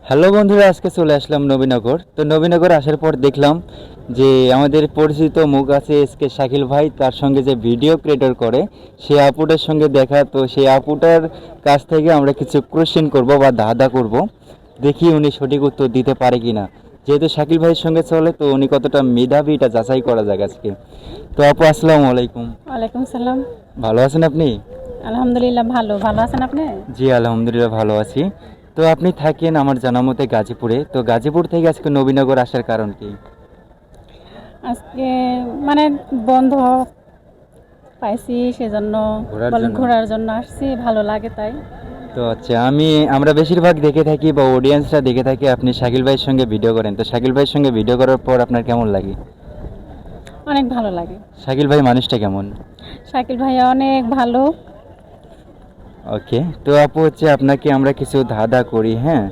Hello বন্ধুরা, আজকে চলে আসলাম নবীনগর। তো নবীনগর আসার পর দেখলাম যে আমাদের পরিচিত মুখ আছে এসকে শাকিল ভাই, তার সঙ্গে যে ভিডিও ক্রিয়েটর করে সেই আপুটার সঙ্গে দেখা। তো সেই আপুটার কাছ থেকে আমরা কিছু কোশ্চেন করব বা ধাঁধা করব, দেখি উনি সঠিক উত্তর দিতে পারে কি না। যেহেতু শাকিল ভাইয়ের সঙ্গে চলে, তো উনি কতটা মেধাবী এটা যাচাই করা যাক আজকে। তো আপু, আসসালামু আলাইকুম। ওয়ালাইকুম সালাম। ভালো আছেন আপনি? আলহামদুলিল্লাহ, ভালো আছেন আপনি? জি আলহামদুলিল্লাহ ভালো আছি। তো আপনি থাকেন আমার জানা মতে গাজীপুরে, তো গাজীপুর থেকে আজকে নবীনগর আসার কারণ কি? আজকে মানে বন্ধ পাইছি, সেজন্য ঘোরার বলেন জন্য। ঘোরার জন্য আসছি, ভালো লাগে তাই। তো আচ্ছা, আমরা বেশিরভাগ দেখে থাকি বা অডিয়েন্সরা দেখে থাকি আপনি শাকিল ভাইয়ের সঙ্গে ভিডিও করেন। তো শাকিল ভাইয়ের সঙ্গে ভিডিও করার পর আপনার কেমন লাগে? অনেক ভালো লাগে। শাকিল ভাই মানুষটা কেমন? শাকিল ভাইয়া অনেক ভালো। ওকে, তো আপু হচ্ছে আপনাকে আমরা কিছু ধাঁধা করি, হ্যাঁ,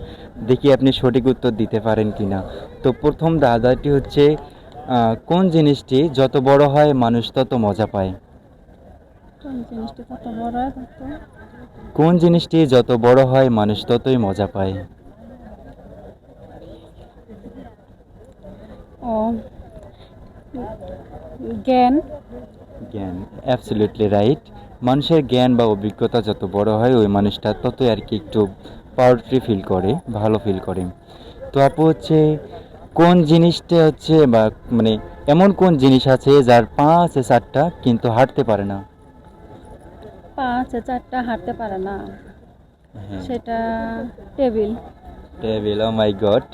দেখি আপনি সঠিক উত্তর দিতে পারেন কি না। তো প্রথম ধাঁধাটি হচ্ছে, কোন জিনিসটি যত বড় হয় মানুষ তত মজা পায়? কোন জিনিসটা কত বড় কত? কোন জিনিসটি যত বড় হয় মানুষ ততই মজা পায়? ও, জ্ঞান। জ্ঞান, অ্যাবসলিউটলি রাইট। মানুষের জ্ঞান বা অভিজ্ঞতা যত বড় হয় ওই মানুষটা ততই আর কি একটু পাওয়ারফুল ফিল করে, ভালো ফিল করে। তো আপু হচ্ছে, কোন জিনিসটা হচ্ছে বা মানে এমন কোন জিনিস আছে যার পা আছে চারটা কিন্তু হাঁটতে পারে না? পাঁচে চারটা হাঁটতে পারে না, হ্যাঁ, সেটা টেবিল। টেবিল। ও মাই গড!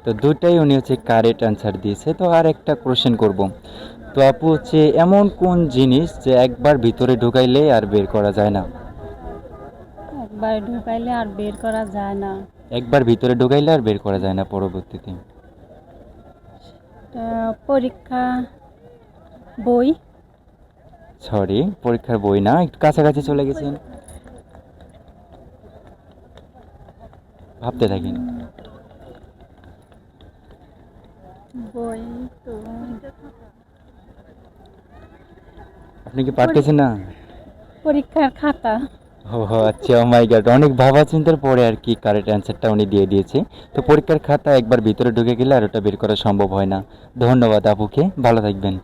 তো দুটাই উনি হচ্ছে কারেক্ট অ্যান্সার দিয়েছে। তো আর একটা কোশ্চেন করব। তো আপু হচ্ছে, এমন কোন জিনিস যে একবার ভিতরে ঢুকাইলে আর বের করা যায় না? একবার ঢুকাইলে আর বের করা যায় না। একবার ভিতরে ঢুকাইলে আর বের করা যায় না পরবর্তীতে। পরীক্ষা, বই। সরি, পরীক্ষার বই না, একটু কাছাকাছি চলে গেছেন। ভাবতে থাকেন। বই তো আপনি কি পারতেছেন না? পরীক্ষার খাতা। ও হো, আচ্ছা, ও মাই গড, অনেক ভাবা চিন্তার পরে আর কি কারেক্ট অ্যান্সারটা উনি দিয়ে দিয়েছে। তো পরীক্ষার খাতা একবার ভিতরে ঢুকে গেলে আর ওটা বের করা সম্ভব হয় না। ধন্যবাদ আপুকে, ভালো থাকবেন।